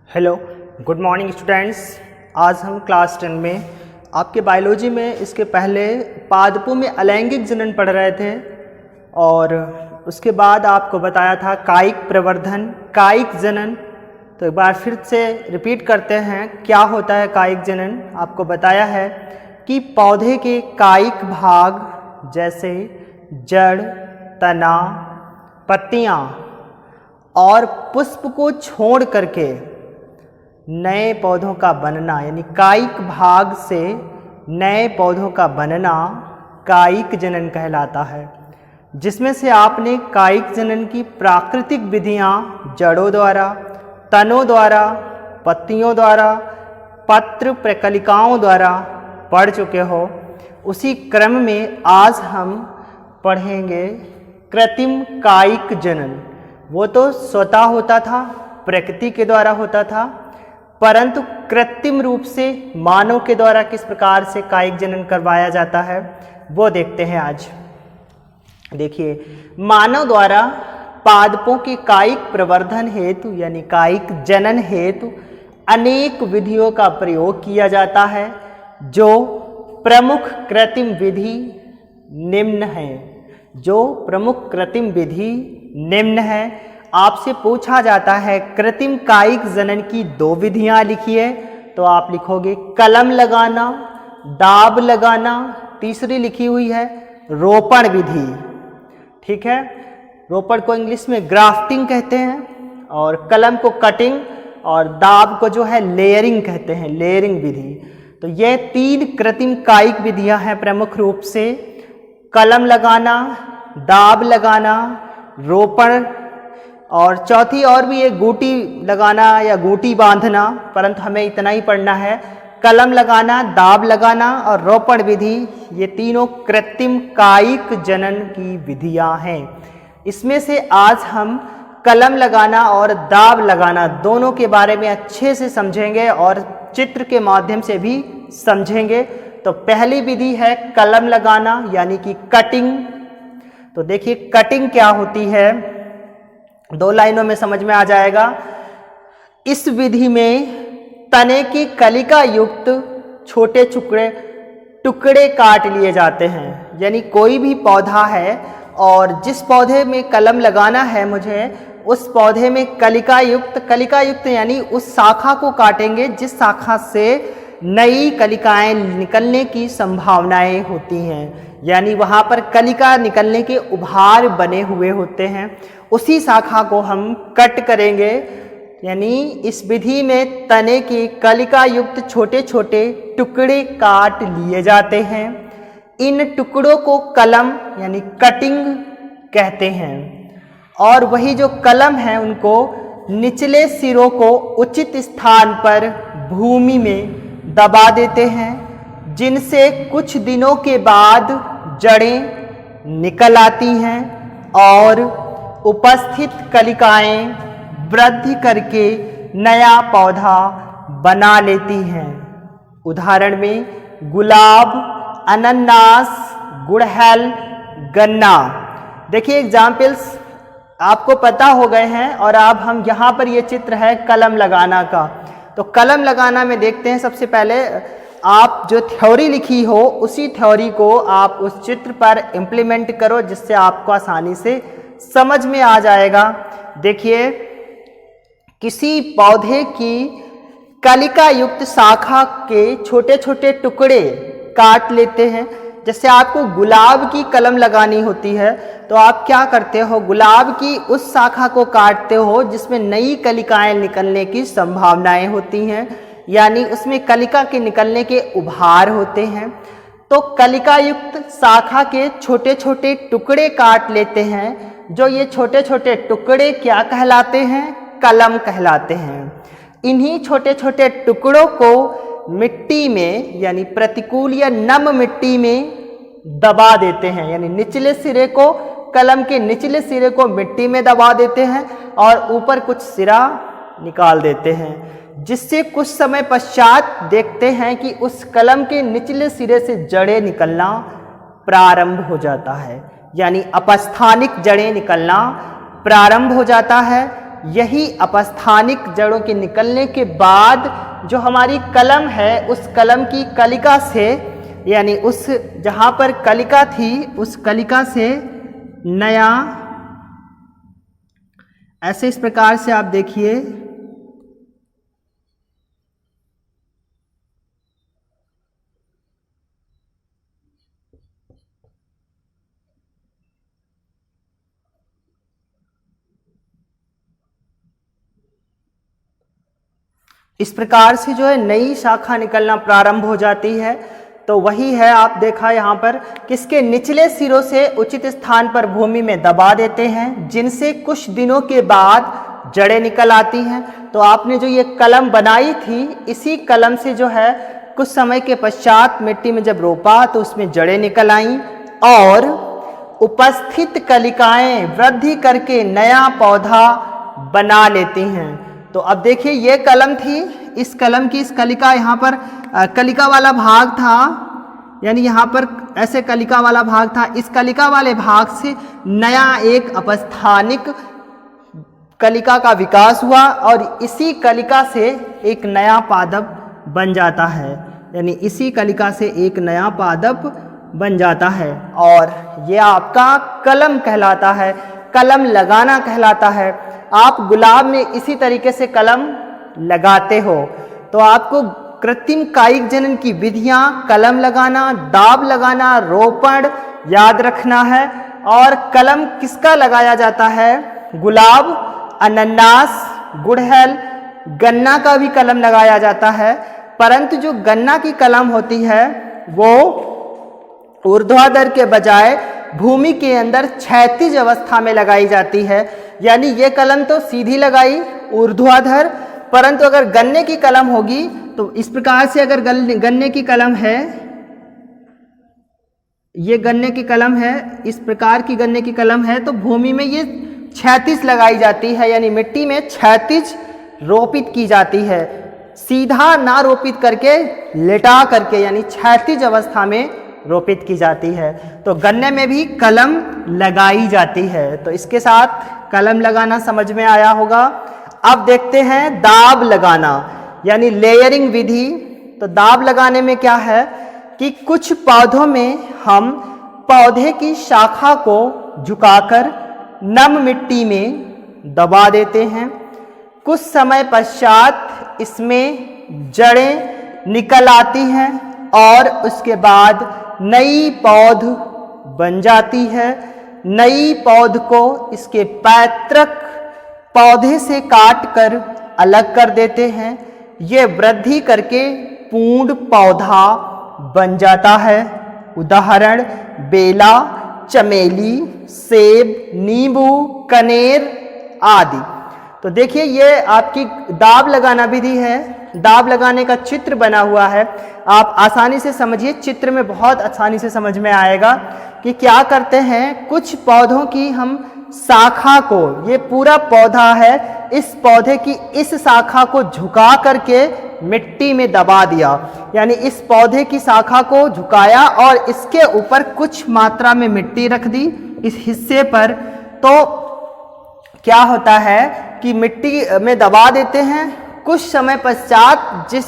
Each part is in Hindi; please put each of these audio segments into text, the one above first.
Hello, good morning students. आज हम क्लास 10 में आपके बायोलॉजी में इसके पहले पादपों में अलैंगिक जनन पढ़ रहे थे और उसके बाद आपको बताया था कायिक प्रवर्धन, कायिक जनन। तो एक बार फिर से रिपीट करते हैं क्या होता है कायिक जनन। आपको बताया है कि पौधे के कायिक भाग जैसे जड़, तना, पत्तियाँ और पुष्प को छोड़ करके नए पौधों का बनना, यानी कायिक भाग से नए पौधों का बनना कायिक जनन कहलाता है। जिसमें से आपने कायिक जनन की प्राकृतिक विधियां जड़ों द्वारा, तनों द्वारा, पत्तियों द्वारा, पत्र प्रकलिकाओं द्वारा पढ़ चुके हो। उसी क्रम में आज हम पढ़ेंगे कृत्रिम कायिक जनन। वो तो स्वतः होता था, प्रकृति के द्वारा होता था, परंतु कृत्रिम रूप से मानव के द्वारा किस प्रकार से कायिक जनन करवाया जाता है वो देखते हैं आज। देखिए, मानव द्वारा पादपों के कायिक प्रवर्धन हेतु यानी कायिक जनन हेतु अनेक विधियों का प्रयोग किया जाता है। जो प्रमुख कृत्रिम विधि निम्न है। जो प्रमुख कृत्रिम विधि निम्न है। आपसे पूछा जाता है कृत्रिम कायिक जनन की दो विधियां लिखिए, तो आप लिखोगे कलम लगाना, दाब लगाना। तीसरी लिखी हुई है रोपण विधि। ठीक है, रोपण को इंग्लिश में ग्राफ्टिंग कहते हैं और कलम को कटिंग और दाब को जो है लेयरिंग कहते हैं, लेयरिंग विधि। तो ये तीन कृत्रिम कायिक विधियां हैं प्रमुख रूप से, कलम लगाना, दाब लगाना, रोपण, और चौथी और भी एक गूटी लगाना या गूटी बांधना, परंतु हमें इतना ही पढ़ना है। कलम लगाना, दाब लगाना और रोपण विधि, ये तीनों कृत्रिम कायिक जनन की विधियां हैं। इसमें से आज हम कलम लगाना और दाब लगाना दोनों के बारे में अच्छे से समझेंगे और चित्र के माध्यम से भी समझेंगे। तो पहली विधि है कलम लगाना यानी कि कटिंग। तो देखिए कटिंग क्या होती है, दो लाइनों में समझ में आ जाएगा। इस विधि में तने की कलिका युक्त छोटे टुकड़े काट लिए जाते हैं। यानी कोई भी पौधा है और जिस पौधे में कलम लगाना है मुझे, उस पौधे में कलिका युक्त यानी उस शाखा को काटेंगे जिस शाखा से नई कलिकाएं निकलने की संभावनाएं होती हैं। यानी वहाँ पर कलिका निकलने के उभार बने हुए होते हैं, उसी शाखा को हम कट करेंगे। यानी इस विधि में तने की कलिका युक्त छोटे छोटे टुकड़े काट लिए जाते हैं। इन टुकड़ों को कलम यानी कटिंग कहते हैं। और वही जो कलम है उनको निचले सिरों को उचित स्थान पर भूमि में दबा देते हैं, जिनसे कुछ दिनों के बाद जड़ें निकल आती हैं और उपस्थित कलिकाएं वृद्धि करके नया पौधा बना लेती हैं। उदाहरण में गुलाब, अनन्नास, गुड़हल, गन्ना। देखिए एग्जाम्पल्स आपको पता हो गए हैं। और अब हम यहाँ पर ये चित्र है कलम लगाना का। तो कलम लगाना में देखते हैं, सबसे पहले आप जो थ्योरी लिखी हो उसी थ्योरी को आप उस चित्र पर इम्प्लीमेंट करो, जिससे आपको आसानी से समझ में आ जाएगा। देखिए, किसी पौधे की कलिका युक्त शाखा के छोटे छोटे टुकड़े काट लेते हैं। जैसे आपको गुलाब की कलम लगानी होती है तो आप क्या करते हो, गुलाब की उस शाखा को काटते हो जिसमें नई कलिकाएं निकलने की संभावनाएं होती हैं, यानी उसमें कलिका के निकलने के उभार होते हैं। तो कलिका युक्त शाखा के छोटे छोटे टुकड़े काट लेते हैं। जो ये छोटे छोटे टुकड़े क्या कहलाते हैं, कलम कहलाते हैं। इन्हीं छोटे छोटे टुकड़ों को मिट्टी में यानी प्रतिकूल या नम मिट्टी में दबा देते हैं। यानी निचले सिरे को, कलम के निचले सिरे को मिट्टी में दबा देते हैं और ऊपर कुछ सिरा निकाल देते हैं, जिससे कुछ समय पश्चात देखते हैं कि उस कलम के निचले सिरे से जड़ें निकलना प्रारंभ हो जाता है। यानी अपस्थानिक जड़ें निकलना प्रारंभ हो जाता है। यही अपस्थानिक जड़ों के निकलने के बाद जो हमारी कलम है उस कलम की कलिका से, यानी उस जहाँ पर कलिका थी उस कलिका से नया, ऐसे इस प्रकार से आप देखिए इस प्रकार से जो है नई शाखा निकलना प्रारंभ हो जाती है। तो वही है, आप देखा यहाँ पर किसके निचले सिरों से उचित स्थान पर भूमि में दबा देते हैं, जिनसे कुछ दिनों के बाद जड़ें निकल आती हैं। तो आपने जो ये कलम बनाई थी, इसी कलम से जो है कुछ समय के पश्चात मिट्टी में जब रोपा तो उसमें जड़ें निकल आईं और उपस्थित कलिकाएं वृद्धि करके नया पौधा बना लेती हैं। तो अब देखिए ये कलम थी, इस कलम की इस कलिका, यहाँ पर कलिका वाला भाग था, यानी यहाँ पर ऐसे कलिका वाला भाग था, इस कलिका वाले भाग से नया एक अपस्थानिक कलिका का विकास हुआ और इसी कलिका से एक नया पादप बन जाता है, यानी इसी कलिका से एक नया पादप बन जाता है और ये आपका कलम कहलाता है, कलम लगाना कहलाता है। आप गुलाब में इसी तरीके से कलम लगाते हो। तो आपको कृत्रिम कायिक जनन की विधियां, कलम लगाना, दाब लगाना, रोपण याद रखना है। और कलम किसका लगाया जाता है? गुलाब, अनन्नास, गुड़हल, गन्ना का भी कलम लगाया जाता है। परंतु जो गन्ना की कलम होती है वो ऊर्ध्वाधर के बजाय भूमि के अंदर क्षैतिज अवस्था में लगाई जाती है, यानी ये कलम तो सीधी लगाई ऊर्ध्वाधर, परंतु अगर गन्ने की कलम होगी तो इस प्रकार से, अगर गन्ने की कलम है, ये गन्ने की कलम है, इस प्रकार की गन्ने की कलम है तो भूमि में ये क्षैतिज लगाई जाती है, यानी मिट्टी में क्षैतिज रोपित की जाती है, सीधा ना रोपित करके लेटा करके, यानी क्षैतिज अवस्था में रोपित की जाती है। तो गन्ने में भी कलम लगाई जाती है। तो इसके साथ कलम लगाना समझ में आया होगा। अब देखते हैं दाब लगाना, यानी लेयरिंग विधि। तो दाब लगाने में क्या है कि कुछ पौधों में हम पौधे की शाखा को झुकाकर नम मिट्टी में दबा देते हैं। कुछ समय पश्चात इसमें जड़ें निकल आती हैं और उसके बाद नई पौध बन जाती है। नई पौध को इसके पैतृक पौधे से काटकर अलग कर देते हैं। ये वृद्धि करके पूर्ण पौधा बन जाता है। उदाहरण बेला, चमेली, सेब, नींबू, कनेर आदि। तो देखिए ये आपकी दाब लगाना विधि है। दाब लगाने का चित्र बना हुआ है, आप आसानी से समझिए, चित्र में बहुत आसानी से समझ में आएगा कि क्या करते हैं। कुछ पौधों की हम शाखा को, ये पूरा पौधा है, इस पौधे की इस शाखा को झुका करके मिट्टी में दबा दिया, यानी इस पौधे की शाखा को झुकाया और इसके ऊपर कुछ मात्रा में मिट्टी रख दी इस हिस्से पर। तो क्या होता है कि मिट्टी में दबा देते हैं। कुछ समय पश्चात जिस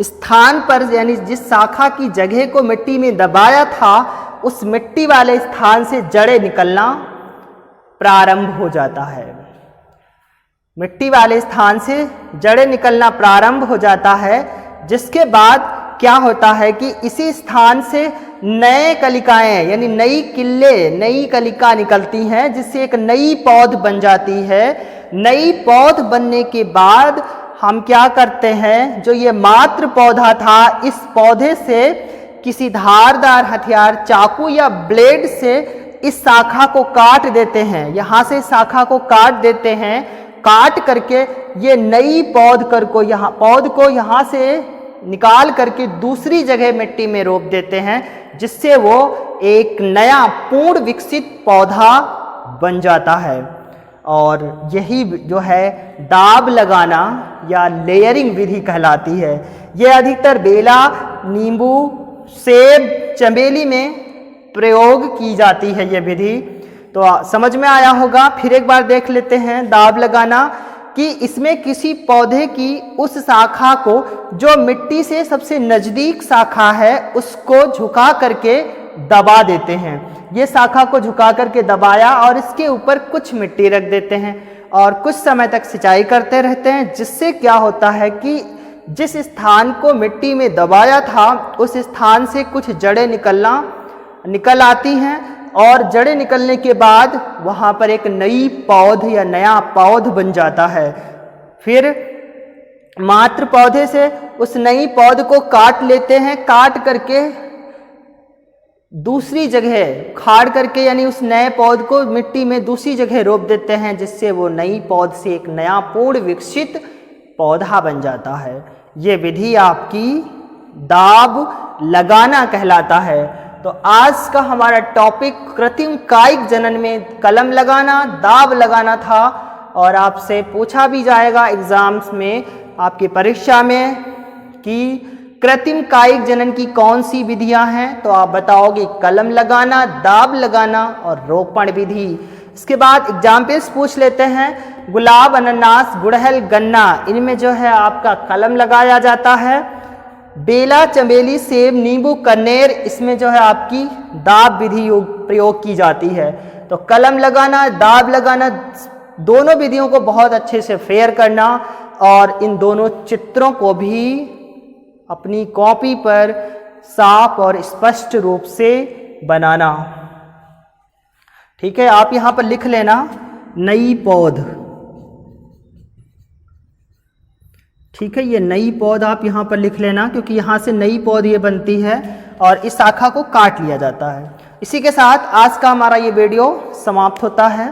स्थान पर, यानी जिस शाखा की जगह को मिट्टी में दबाया था, उस मिट्टी वाले स्थान से जड़ें निकलना प्रारंभ हो जाता है। मिट्टी वाले स्थान से जड़ें निकलना प्रारंभ हो जाता है, जिसके बाद क्या होता है कि इसी स्थान से नए कलिकाएं, यानी नई कलिका निकलती हैं, जिससे एक नई पौध बन जाती है। नई पौध बनने के बाद हम क्या करते हैं, जो ये मात्र पौधा था, इस पौधे से किसी धारदार हथियार, चाकू या ब्लेड से इस शाखा को काट देते हैं। यहाँ से शाखा को काट देते हैं, काट करके ये नई पौध को यहाँ से निकाल करके दूसरी जगह मिट्टी में रोप देते हैं, जिससे वो एक नया पूर्ण विकसित पौधा बन जाता है। और यही जो है दाब लगाना या लेयरिंग विधि कहलाती है। यह अधिकतर बेला, नींबू, सेब, चमेली में प्रयोग की जाती है ये विधि। तो समझ में आया होगा। फिर एक बार देख लेते हैं दाब लगाना, कि इसमें किसी पौधे की उस शाखा को जो मिट्टी से सबसे नज़दीक शाखा है उसको झुका करके दबा देते हैं। ये शाखा को झुका करके दबाया और इसके ऊपर कुछ मिट्टी रख देते हैं और कुछ समय तक सिंचाई करते रहते हैं, जिससे क्या होता है कि जिस स्थान को मिट्टी में दबाया था उस स्थान से कुछ जड़ें निकल आती हैं और जड़ें निकलने के बाद वहाँ पर एक नई पौध या नया पौध बन जाता है। फिर मात्र पौधे से उस नई पौध को काट लेते हैं, काट करके दूसरी जगह खाड़ करके, यानी उस नए पौध को मिट्टी में दूसरी जगह रोप देते हैं, जिससे वो नई पौध से एक नया पूर्ण विकसित पौधा बन जाता है। ये विधि आपकी दाब लगाना कहलाता है। तो आज का हमारा टॉपिक कृत्रिम कायिक जनन में कलम लगाना, दाब लगाना था और आपसे पूछा भी जाएगा एग्जाम्स में, आपकी परीक्षा में, कि कृत्रिम कायिक जनन की कौन सी विधियां हैं। तो आप बताओगे कलम लगाना, दाब लगाना और रोपण विधि। इसके बाद एग्जाम्पल्स पूछ लेते हैं। गुलाब, अनानास, गुड़हल, गन्ना, इनमें जो है आपका कलम लगाया जाता है। बेला, चमेली, सेब, नींबू, कनेर, इसमें जो है आपकी दाब विधि प्रयोग की जाती है। तो कलम लगाना, दाब लगाना, दोनों विधियों को बहुत अच्छे से फेयर करना और इन दोनों चित्रों को भी अपनी कॉपी पर साफ और स्पष्ट रूप से बनाना। ठीक है, आप यहाँ पर लिख लेना नई पौध। ठीक है, ये नई पौध आप यहाँ पर लिख लेना, क्योंकि यहाँ से नई पौध ये बनती है और इस शाखा को काट लिया जाता है। इसी के साथ आज का हमारा ये वीडियो समाप्त होता है।